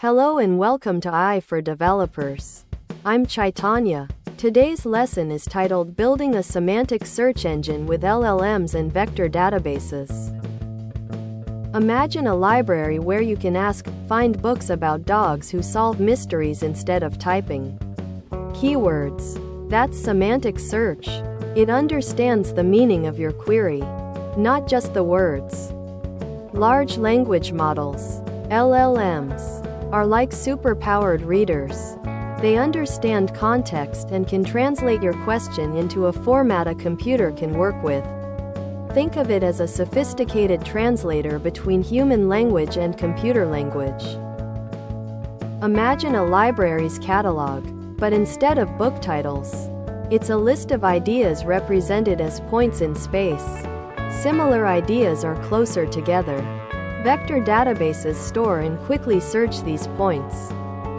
Hello and welcome to AI for Developers. I'm Chaitanya. Today's lesson is titled Building a Semantic Search Engine with LLMs and Vector Databases. Imagine a library where you can find books about dogs who solve mysteries instead of typing keywords. That's semantic search. It understands the meaning of your query, not just the words. Large language models, LLMs, are like super-powered readers. They understand context and can translate your question into a format a computer can work with. Think of it as a sophisticated translator between human language and computer language. Imagine a library's catalog, but instead of book titles, it's a list of ideas represented as points in space. Similar ideas are closer together. Vector databases store and quickly search these points,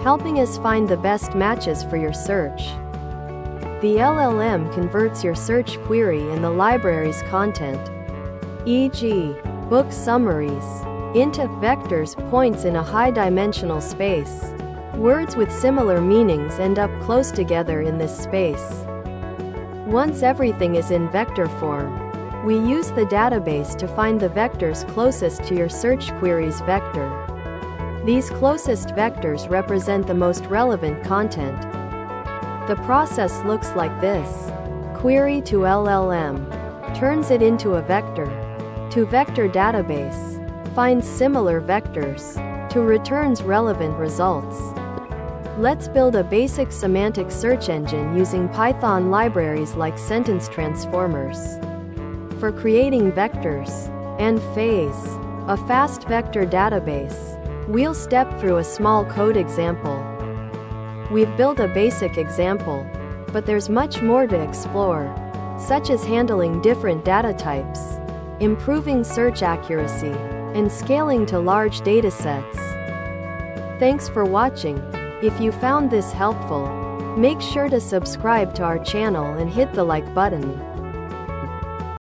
helping us find the best matches for your search. The LLM converts your search query and the library's content, e.g., book summaries, into vectors, points in a high-dimensional space. Words with similar meanings end up close together in this space. Once everything is in vector form, we use the database to find the vectors closest to your search query's vector. These closest vectors represent the most relevant content. The process looks like this. Query to LLM turns it into a vector. To vector database finds similar vectors. To returns relevant results. Let's build a basic semantic search engine using Python libraries like sentence transformers. For creating vectors and phase, a fast vector database, we'll step through a small code example. We've built a basic example, but there's much more to explore, such as handling different data types, improving search accuracy, and scaling to large datasets. Thanks for watching. If you found this helpful, make sure to subscribe to our channel and hit the like button.